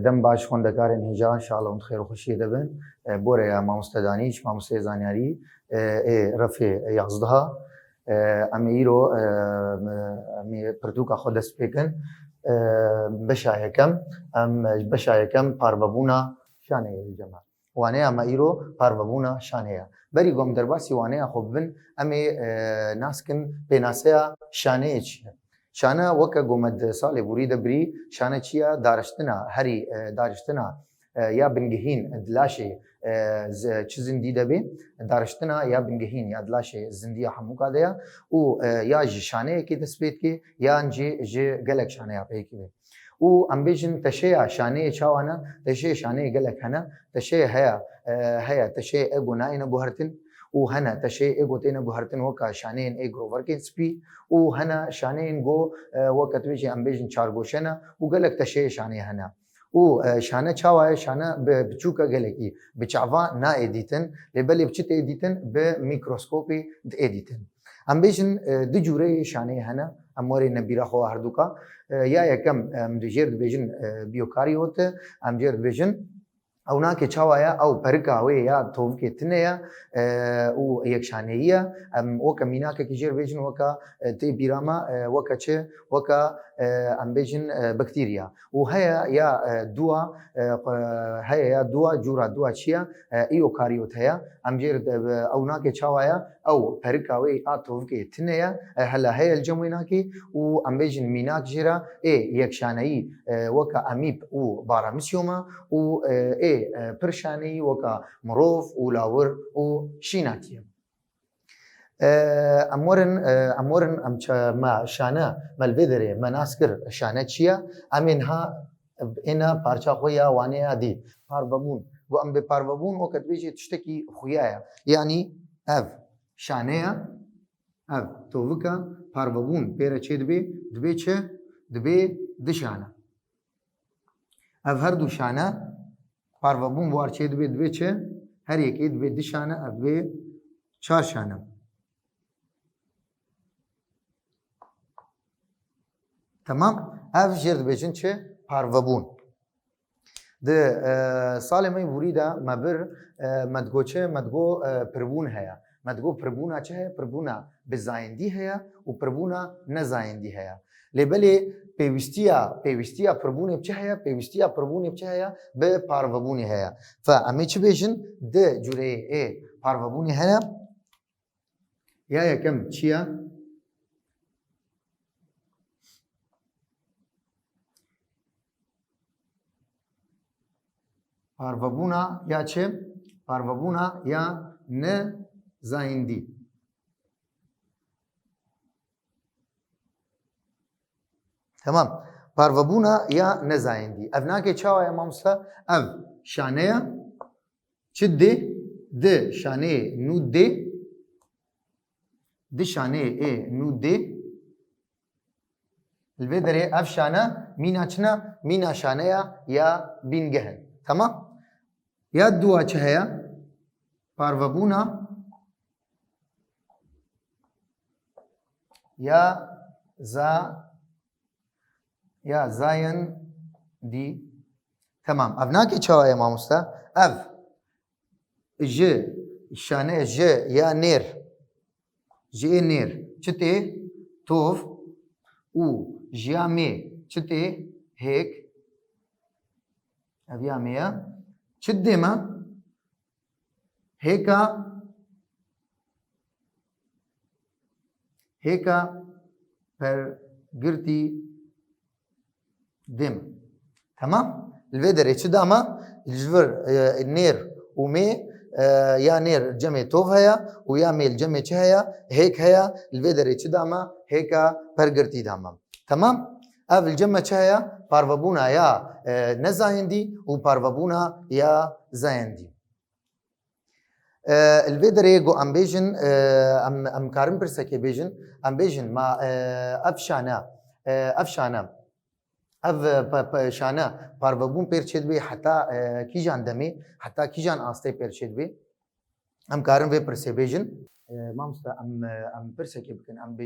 دم باش خوندەکارên هێژا انشاءالله hûn xêr û xweşiyê dibin. Borê ya mamoste danîş, mamosteyê zanyarî ê Refê 11 em ê îro em ê pirtûka xwe dest pê bikin. Beşa yekem em beşa yekem Parvebûna Şaneyê dicem. Waneya me îro Parvebûna Şaneyê. Berî ku em derbasî waneya xwe bibin em ê naskin pênaseya Şaneyê çi ye. Şane weke gomed salê borî de birî şane çi ye? Daştina herî daştina ya bingehîn dilaşê çi zindî debe daştina ya bingehîn ya dilaşê zindiya hemûka de ye û ya ji şaneyekê dest pê dike yan jî ji gelek şaneya pêkî be. û em bêjin teşeya şaneyê çawa ne? Teşeyê şaneyê gelek hene, teşeyê heye teşeyê ego nayêne guhertin û hene teşeyê ego têne guhertin weka şaneyên êgroverkên spî û hene şaneyên go weke tu bêjî em bêjin çargoşe ne û gelek teşeyê şaneyê hene. û şane çawa ye? Şane bi biçûka gelekî bi çava naê dîtin lê belê bi çi tê dîtin? Bi mîkroskopê diê dîtin. Em bêjin du cûreyê şaneyê hene em warê nebîra xwe herdûka ya yekem em jêr dibêjin bîyokarîot em jêr dibêjin ewnakê çawa ye ew perika wê ya tovkê tune ye û yekşaneyî ye em weke mînakekî jêr bêjin weka tê bîra me weke çi weka em bêjin bakterîya û heye ya duwa heye ya duwa cûra duwa çi ye îyokarîot heye em jêr ewnakê çawa ye ew perika wê a tovkê tune ye hela heye li cem wênakê û em bêjin mînak jê re ê yekşaneyî weka emîb û baramîsyoma û ê pir şaneyî weka mirov û lawir û şînakî ye. Em werin em me şane me li vê derê me nas kir şane çi ye? Em ê niha êne parça xwe ya waneya dî parvebûn. Got em bê parvebûn weke tu bêjî tiştekî xuya ye. Yanî ev şane ye, ev tovika parvebûn pêre çê dibe? Dibe çi? Dibe di şane. Ev her du şane Parvebûn war çê dibe? Dibe çi? Her yekê dibe di şane ev dibe çar şane. Tamam? Ev jêr dibêjin çi? Parvebûn. Di salê me borî de me bir me digo çi? Me digo pirbûn heye. Me digo pirbûna çi heye? Pirbûna bi zayendî heye û pirbûna nezayendî heye. Lê belê pêwîstiya pirbûnê bi çi heye? Pêwîstiya pirbûnê bi çi heye? Bi parvebûnê heye. Fe em ê çi bêjin? Di cûreyê ê parvebûnê heye ya yekem çi ye? Parvebûna ya çi? Parvebûna ya nezayendî. Tamam. Parvebûna ya nezayendî. Ev nakê çawa ye mamoste? Ev şane ye çi dê? Di şaneyê nû dê di şaneyê ê nû dê li vê derê ev şane mîna çi ne? Mîna şaneya ya bîngehin. Tamam? Ya duwa çi heye? Parvebûna ya zayendî. Tamam. Ev nakê çawa ye mamoste? Ev ji şane ji ya nêr ji ê nêr çi tê? Tov û ji ya mê çi tê? Hêk. Ev ya mê ye çi dê me? Hêka pergirtî dê me. Tamam? Li vê derê çi da me? Ji vir nêr û mê ya nêr cemê tov heye û ya mê li cemê çi heye? Hêk heye. Li vê derê çi da me? Hêka pergirtî da me. Tamam? Ev li cem me çi heye? Parvebûna ya nezayendî û parvebûna ya zayendî. Li vê derê got em bêjin em karin pirsekê bêjin em bêjin ma ev şane ev şane parvebûn pêr çê dibe heta kîjan demê heta kîjan astê pêr çê dibe? Em karin vê pirsê bêjin. Mamoste em pirsekê bikin em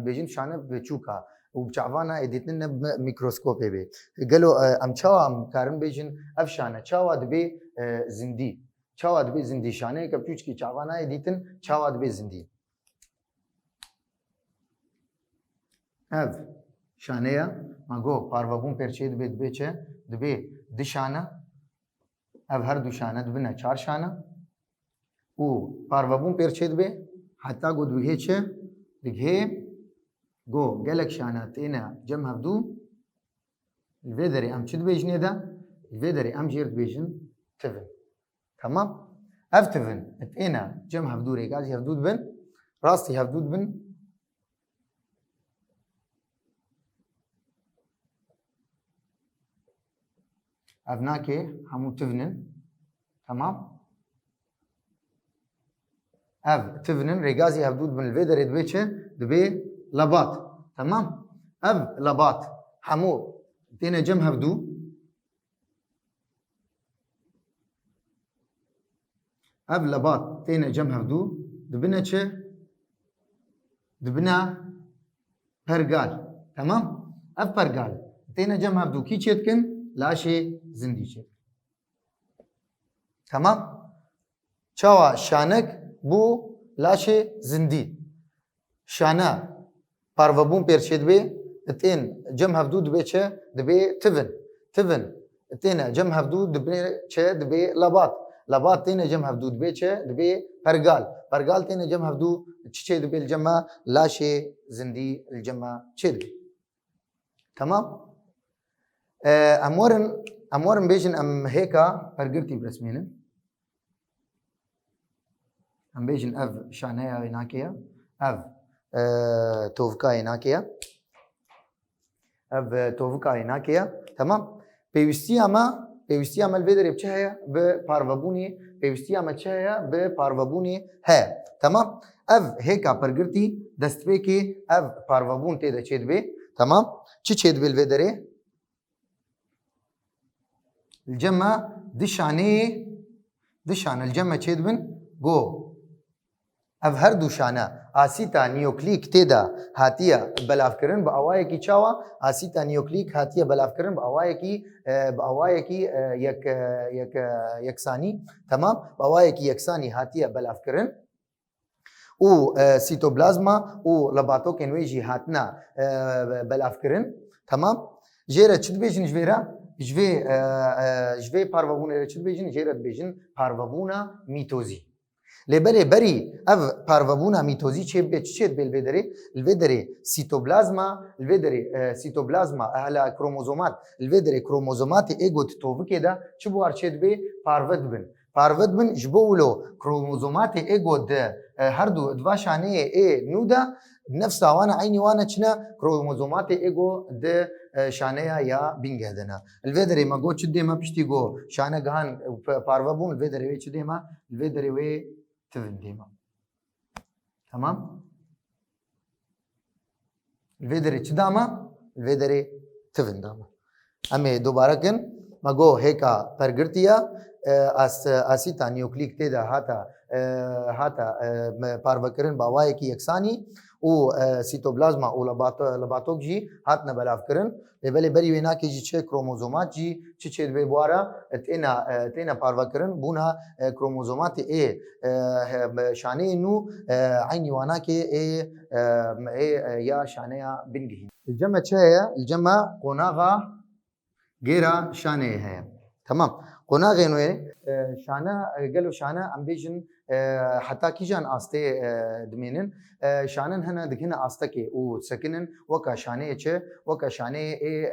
bêjin şane biçûka وبچاوانا ادیتن میکروسکوپ به گلو ام چاوا ام کارن بیجن افشانه چاوا دبی زندی چاوا دبی زندی شانه که پیچ کی چاوانا ادیتن چاوا دبی زندی اف شانه ما گو پاروبون پرچید دبی چه دبی دشانه اف هر دو شانه دبنا چهار شانه و پاروبون پرچید به حتی گو دوهه چه دیگه گو گلک شانات اینا جمع هفدو الفيدري ام چد بيجني ده الفيدري ام جيرت بيجن تفن تمام اف تفن اتينا جمع هفدو ريقاز هفدود بن راستي هفدود بن افناكي همو تفنن تمام اف تفنن ريقازي هفدود بن الفيدري دبيتشه دبي لبات تمام اف لبات حمو تينا جم هفدو اف لبات تينا جم هفدو دبنا چه دبنا پرگال تمام اف پرگال تينا جم هفدو کی چتكن لاشي زندي چت تمام چاوا شانك بو لاشي زندي شانا پاروبون پرچید به اتین جم هفدو دبی چه دبی تفن اتینا جم هفدو دبی چه دبی لبات تینا جم هفدو دبی چه دبی پرگال تینا جم هفدو چه دبی الجمع لاشي زندي الجمع چه دبی تمام امورن بیشن ام هيكا پرگرتی برسمینه ام بیشن اف شانه ایناکیا اف توفكاي ناكيا اف توفكاي ناكيا تمام بيوستي اما الفيدر بچهيا بپاروبوني بيوستي اما چهيا بپاروبوني ہے تمام اف هيكا پرگرتي دستبه کی اف پاروبون تي د چيد به تمام چي چيد بل الفيدر الجمع دشانه الجمع چيد بن گو اف هر دو شانه آسیتا نیوکلیک تیدا هاتیه بلاف کردن با اوای کی چاوا آسیتا نیوکلیک هاتیه بلاف کردن با اوای کی یکسانی تمام با اوای کی یکسانی هاتیه بلاف کردن او سیتوپلازما او لباتو کنویجی هاتنا بلاف کردن تمام جيره چد بیجن جویرا جوی پاروبونه چد بیجن جيره بیجن پاروبونا میتوزی لبري بري اف بارفابونا ميتوزي تشيت الفيدري سيتوبلازما على كروموزومات الفيدري كروموزومات ايجو تتوب كده شبو ارشيت بي بارفدبن جبولو كروموزومات ايجو د هردو دوا شانيه اي نودا نفس وانا عيني وانا چنا كروموزومات ايجو د شانيه يا بينجهدنا الفيدري ما جو چدي ما پشتي جو شانه گهان بارفابون الفيدري وي چدي ما الفيدري وي تفن ديما تمام الفيدري چداما الفيدري تفن داما امي دوباره كن ما جو هيكا پرگرتيا آسيتا نيوكليك تيدا هاتا پاروکرن باوای کی یکسانی او سیتوپلازما او لباتوک جی هاتنا بلاف کرن لبلی بری وینا کی جی چه کروموزومات جی چه به بوارا تینا پاروکرن بونا کروموزومات ای شانه نو عینی وانا کی ای یا شانه بنگهی الجمع چه ہے الجمع قناغه غيرا شانه ہے تمام قناغه نو شانه قالوا شانه امبيجن حتى كيجان استي دمينن شانن هنا دكنا استكي او سكنن وكا شانه چه وكا شانه اي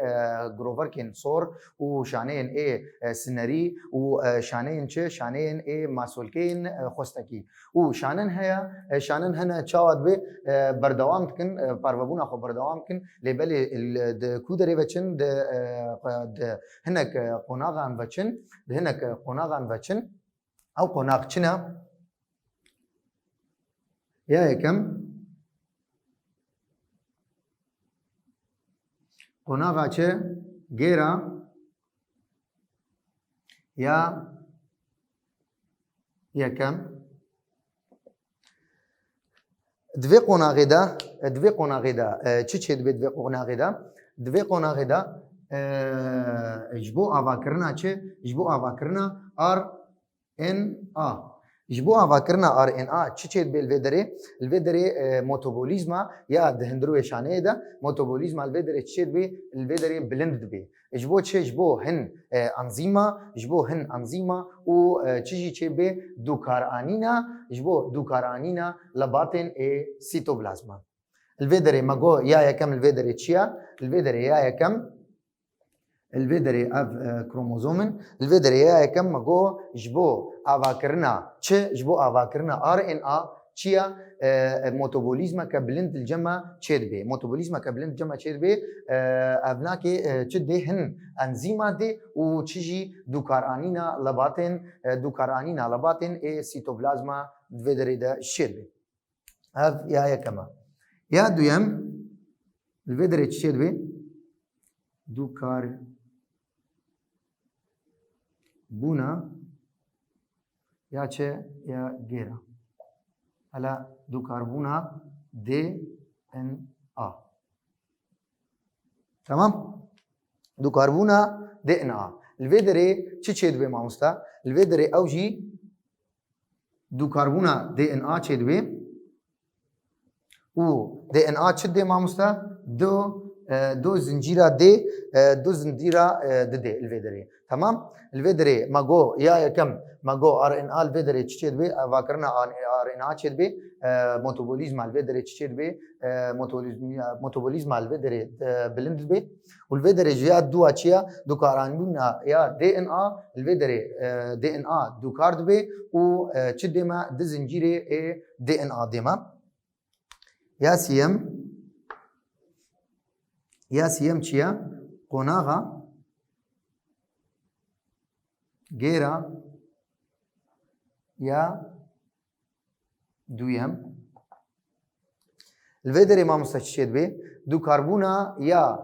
جروفر كين صور و شانين اي سنري و شانين چه شانين اي مسولكين خوستكي و شانن هيا شانن هنا چاواد به بردوام كن پاروبونا خو بردوام كن لبل د كودري بچن د هناك قناغان بچن هناك قناغان بچن او قناغ چنا يا كم قناغا چه غيرا يا كم دوی قناغه دا چه دبی دوی قناغه دا جبو آوا کرنا چه جبو آوا کرنا آر ان آ جبو آوا کرنا آر ان آ چه دبی الویدره موتوبولیزما یا دهندرو شانه دا موتوبولیزما الویدره چه دبی الویدره بلند دبی جبو چه جبو هن انزیما و چه بی دوکارانینا جبو دوکارانینا لباتن سیتوپلازما الویدره مگو یا یکم الویدره چیا الویدره یا یکم الویدره اف کروموزومن الویدره یا یکم مگو جبو آواکرنا چه جبو آواکرنا آر ان آ چیا موتوبولیزما که بلند الجمع چید بی موتوبولیزما که بلند الجمع چید بی ابنا که چد ده هن انزیمات ده و چیجی دوکارانینا لباتن سیتوپلازما الویدره ده چید بی اف یا یکما یا دویم الویدره چید بی دوکاربونا یا چه یا گیرا هلا دوکاربونا دی ان آ تمام دوکاربونا دی ان آ الویدره چه دبی مامستا الویدره او جی دوکاربونا دی ان آ چه دبی و دی ان آ چه دی مامستا دو زنجیرا دو زنجیرا دي الفيدري تمام الفيدري ماغو يا كم ماغو ار ان ال الفيدري تشيد بي واكرنا ار ان ا تشيد بي موتوبوليزم الفيدري تشيد بي موتوبوليزم الفيدري بلند بي والفيدري جيا دو اتشيا دو كارانبونا يا دي ان ا الفيدري دي ان ا دو كارد بي و تشدما دي زنجيري دي ان ا ديما يا سيم چيا قناغا غيرا يا دويم الفيدري ما مستشهد به دو كربونا يا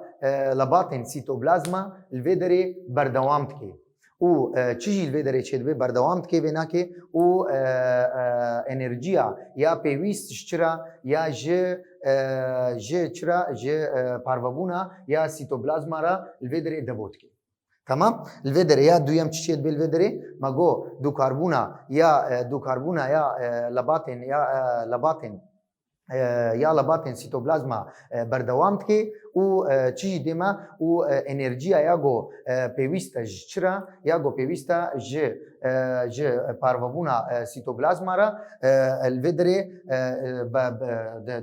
لباتن سيتوبلازما الفيدري بردوامت كي و چیزی الویدره چید به بردوامت که بنا که او انرژیا یا پیوست چرا یا چرا پاربونا یا سیتوپلازما را الویدره دبوت که تمام الویدره یا دویم چید به الویدره مگو دو کاربونا یا لباتن سیتوپلازما بردوامت که او چی دیما او انرژیا یا گو پیوستا چرا یا گو پیوستا ج پاربونا سیتوپلازما را الویدره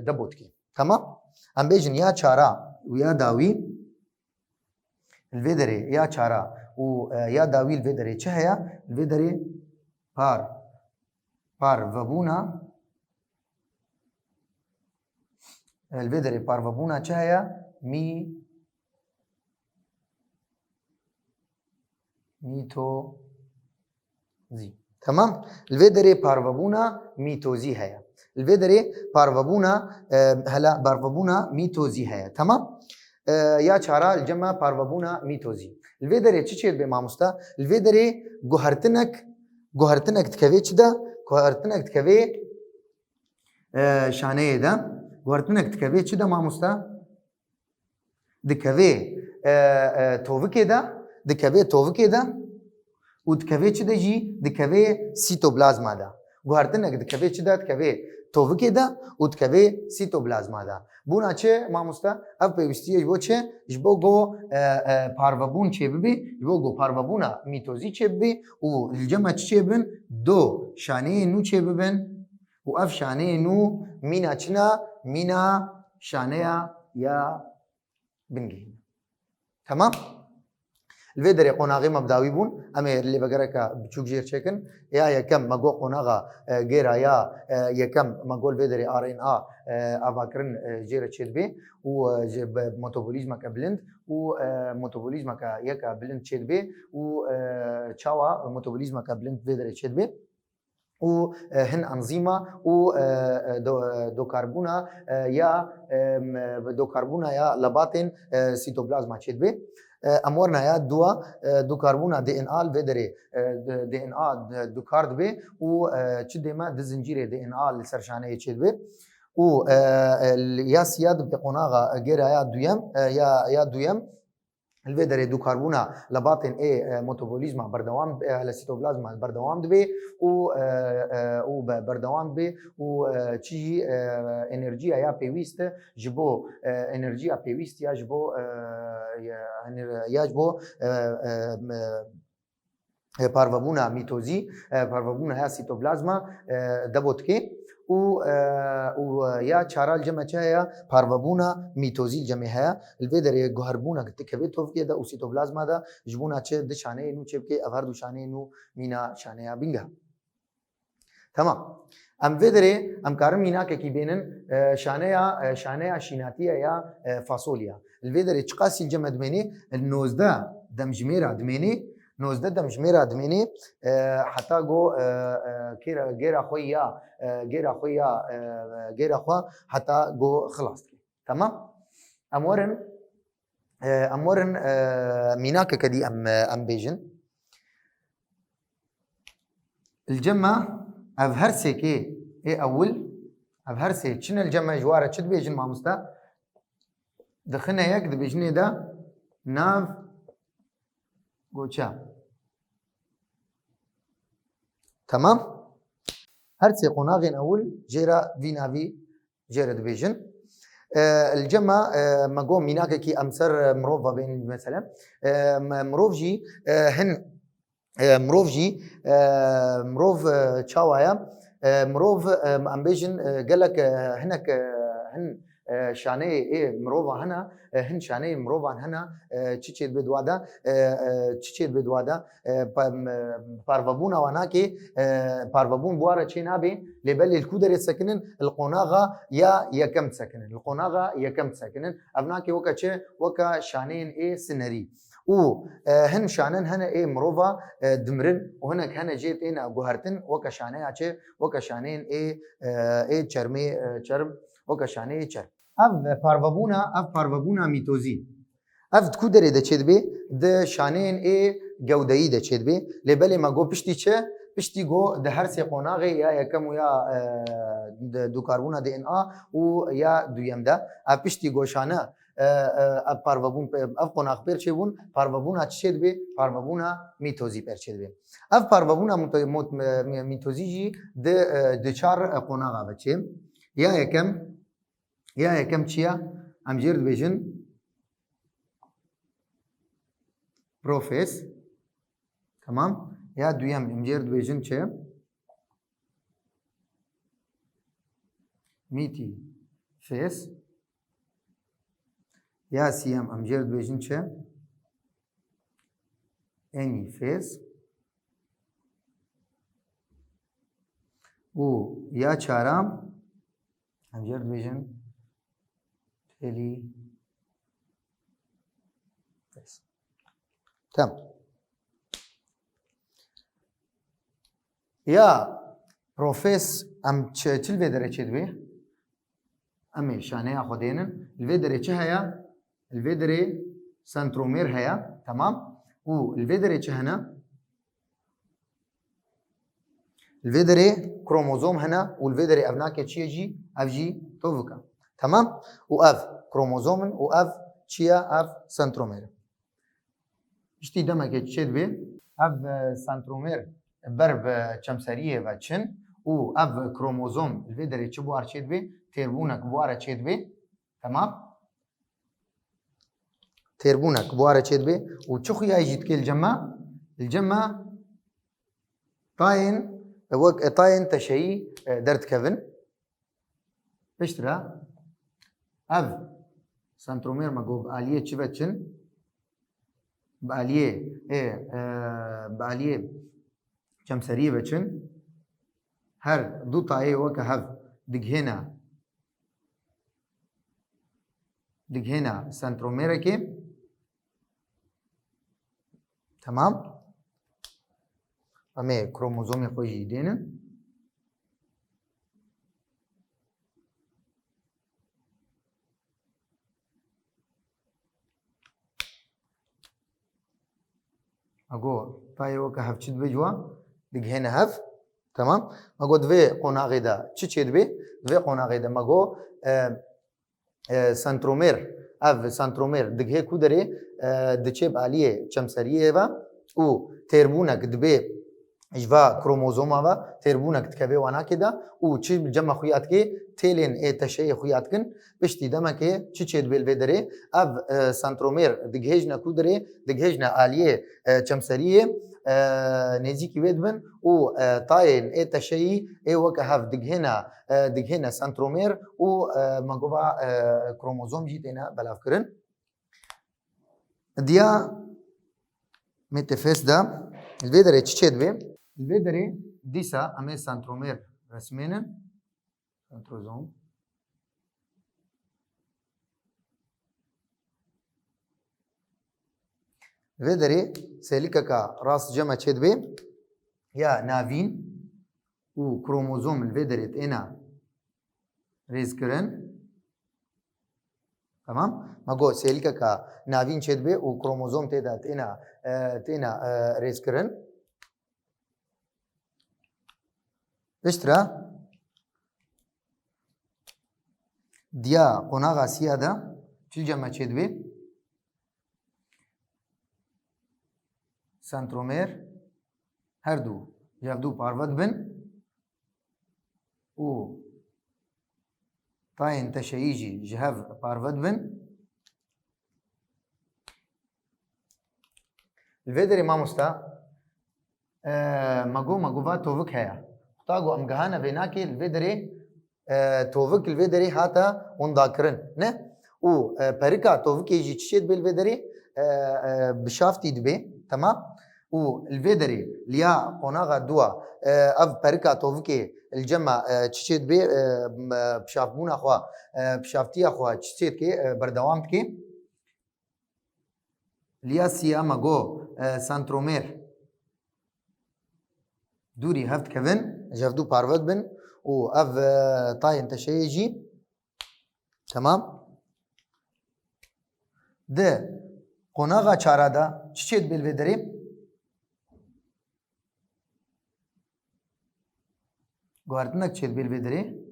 دبوت کی تمام ام بیجن یا چارا و یا داوی الویدره یا چارا و یا داوی الویدره چه هيا الویدره پاربونا الفيدري بارفبونا چهيا ميتوزي تمام الفيدري بارفبونا ميتوزي هيا الفيدري بارفبونا هلا بارفبونا ميتوزي هيا تمام يا چارا الجمع بارفبونا ميتوزي الفيدري چيچيد بمامستا الفيدري گوهرتنك تكوي چدا گوهرتنك تكوي شانيه ده گوهرتنك تكوي چدا مامستا دكوي توفكي ده ودكوي چدا جي دكوي سيتوبلازما ده گوهرتنك دكوي چدا دكوي توفكي ده ودكوي سيتوبلازما ده بونا چه مامستا اف پیوستیه جبو چه جبو گو پاربون چه ببی جبو گو پاربونا میتوزی چه ببی و الجمع چه ببن دو شانه نو چه ببن و اف شانه نو مینا چنا مینا شانه یا بنگی تمام الفيدري قناغي مبداوي بون اما اللي بقرك بتشوك جير تشيكن يا كم ماغو قناغا غيرا يا كم ماغو الفيدري ار ان ا افاكرن جير تشيد بي و موتوبوليزما كبلند و موتوبوليزما يكا بلند تشيد بي و تشاوا موتوبوليزما كبلند فيدري تشيد بي و هن انزيما و دوكربونا يا لباتن سيتوبلازما تشيد بي امورنا يا دو كربونا دي ان ال فيدري دي ان ا دو كارد بي و چديما د زنجيره دي ان ال سرشانه چيد بي و يا سياد بقناغا غير يا دويم يا دويم الفيدر دو كربونا لباطن اي ميتابوليزم بردوام السيتوبلازم بردوام دبي و بردوام بي و تشي انرجيا يا بيويست جبو انرجيا بيويست يا جبو يا جبو Parvebûna mîtozî, parvebûna ya sîtoplazma debotke û ya çara ceme çi heye parvebûna mîtozî cemê heye li vê derê guherbûna tikevê tovkê de û sîtoplazma de ji bûna çi di şaneyê nû çêbikê ev her du şaneyê nû mîna şaneya bînge. Tamam. Em vê derê em karin mînakekî bênin şaneya şînatiya ya fasolya. Li vê derê çi qasî ceme dimênî 19 demjimêra dimênî 19 demjimêra dimênî heta got gêra xwe ya gêra xwe heta got xilas dike. Tamam? Em werin mînakeke dî em bêjin. Li cema ev her sêkê ê ewil ev her sê çin li cema ji ware çi dibêjin mamosta? Dixine yek dibêjinê de nav goça. Tamam? Her sê qonaxên ewil jêra vî navî jêre dibêjin. Li cema me got mînakekî em ser mirov vebêhnin mesela mirov jî hin mirov çawa ye mirov em bêjin gelek hinek hin şaneyê ê mirova hene hin şaneyê mirovan hene çi çê dibe dwada parvebûna wan nakê parvebûn bi ware çê nabe lêbelê li ku derê sekinin li qonaxa ya yekem sekinin li qonaxa yekem sekinin ev nakê weka çi weka şaneyên ê sinerî û hin şanen hene ê mirova dimirin û hinek hene jê têne guhertin weka şaneya çi weka şaneyên ê çermê çerm weka şaneyê çerm. Ev parvebûna mîtozî ev di ku derê de çê dibe di şaneyên ê gewdeyî de çê dibe lêbelê me got piştî çi piştî got di her sê qonaxê ya yekem û ya du karbûna DNA û ya duyem de ev piştî goşane ev parvebûn ev qonax pêr çêbûn parvebûna çi çê dibe parvebûna mîtozî pêr çê dibe. Ev parvebûna mîtozî jî di çar qonaxa ve çê ya yekem çi ye em jêr dibêjin profes tamam ya duyem em jêr dibêjin çi mîtî fes ya siyem em jêr dibêjin çi enî fes û ya çaram em jêr dibêjin telî fes. Tamam. Ya profes em çi li vê derê çê dibe em ê şaneya xwe dênin li vê derê çi heye li vê derê sentromêr heye tamam û li vê derê çi hene li vê derê kromozom hene û li vê derê ev nake çi ye jî ev jî tovika tamam û ev kromozomin û ev çi ye ev sentromêr e. Piştî demekê çi çê dibe ev sentromêr ber bi çemseriyê ve çin û ev kromozom li vê derê çi buwar çê dibe têrbûnek bi ware çê dibe tamam têrbûnek bi ware çê dibe û çi xuyayê jî dike li cema tayên teşeyî derdikevin piştre ev sentromêr me got bi aliyê çi ve çin bi aliyê çemseriyê ve çin her du tayê weke hev dighêna sentromêrekê tamam em ê kromozomê xwe jî dênin got tayê weke hev çi dibe ciwan dighêne hev تمام مگو دوی قناغی دا چی چید بی دوی قناغی دا مگو سنترومیر اف سنترومیر دگه کو داره دچه بالیه چمسریه و او تربونک دبی اجوا کروموزوما و تربونك تكبي وانا كده و چي جمع خويات كي تيلين اي تشي خويات كن بشتي دما كي چي چيد بيل بدري اف سنترومير دگهجنا كودري دگهجنا آليه چمسريه نيزي كي بيدبن و تاين اي تشي اي وكا هاف دگهنا سنترومير و مگوبا كروموزوم جيتنا بلاف كرن ديا متفس دا الفيدري چي چيد بي الفيدري ديسا امي سنترومير رسمينا سنتروزوم الفيدري سيليكا كا راس جمع چيد بي يا نافين و كروموزوم الفيدري تينا ريز كرن تمام مگو سيليكا كا نافين چيد بي و كروموزوم تينا ريز كرن اشترا ديا قناغا سيادا چل جمع چيد بي سنترومير هر دو جابدو پارود بن و تاين تشييجي جهاف پارود بن الفيدري ما مستا مگو با توفك هيا تاغو امگهانا بيناكي الفيدري توفك الفيدري هاتا ونداكرن نه و بريكا توفك يجي تشيد بالفيدري بشافتي دبي تمام و الفيدري ليا قناغا دوا اف بريكا توفكي الجمع تشيد بي بشافبونا خوا بشافتي خوا تشيد كي بردوام كي ليا سياما جو سنترومير دوري هفت كفن جافدو بارود بن و اف طاين تشيجي تمام ده قناغا چارا دا چيد بالفيدري گوارتنك چيد بالفيدري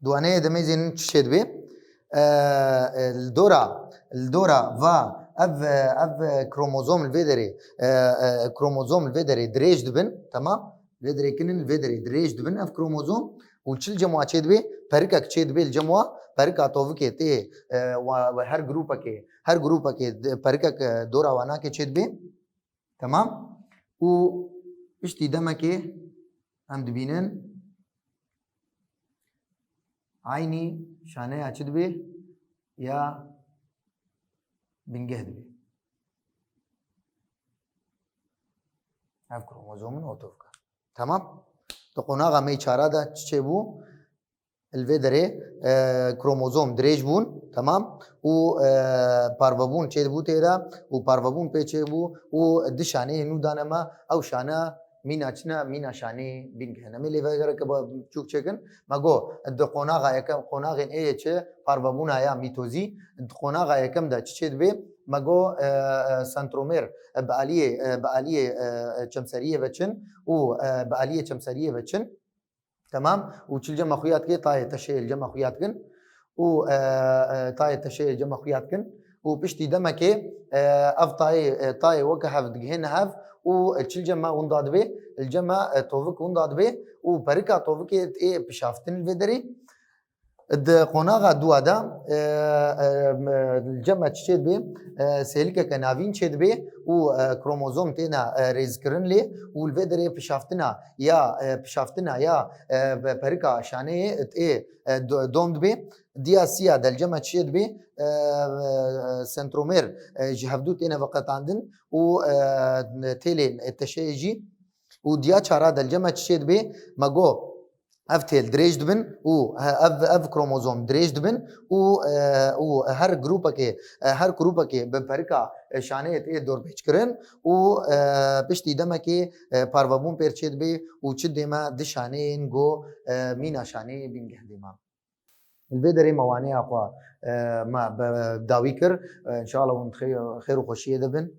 دوانه دميزين تشيد بي الدورا فا اف كروموزوم الفيدري كروموزوم الفيدري دريج دبن تمام الفيدري كنن الفيدري دريج دبن اف كروموزوم وتشل جموعه تشيد بي بركه تشيد بي الجموعه بركه توفكي تي وهر جروبا كي بركه دورا وانا كي تشيد بي تمام و اشتي دمكي هم دبينن عيني شانية أشد به يا بنجهد به هاف كروموزوم أوتوفكا تمام تقناغا مي چارا دا تشيبو الفيدري كروموزوم دريج بون تمام و پارببون چيد بو تيرا و پارببون پي چيبو و د شانية نو دانما او شانا مينا شاني بينجهنا ملي فاجر كبا چوك چكن ماگو د قناغا يكم قناغين اي چه پارببونا يا ميتوزي د قناغا يكم دا چيد بي ماگو سنترومير بآلية چمسرية وچن و بآلية چمسرية وچن تمام و چل جمع خويات كي طاية تشي الجمع خويات كن و طاية تشي الجمع خويات كن و بشتي دمكي اف طاية وكهف دقهن هاف و تشل جمع ونداد بي الجمع توفك ونداد بي و بركا توفك اي بشافتن الفيدري د قناغا دوا دا الجمع تشيد بي سيليكا كنافين تشيد بي و كروموزوم تينا ريز كرن لي و الفيدري بشافتنا يا بركا شانية اي دومد بي ديا سيا دا الجمع تشيد بي سنترومير جهفدو تينا وقت عندن و تيلين التشيجي و ديا چارا دا الجمع تشيد بي ماگو اف تيل دريج دبن و اف كروموزوم دريج دبن و هر جروبا كي بفرقه شانيه تي دور بيچ كرن و بشتي دما كي پارفبون پرچيد بي و چدما دشانين جو مينا شانيه بين قهدما البدري موانع اقوا ما داوي كر ان شاء الله خير وخوشيه دبن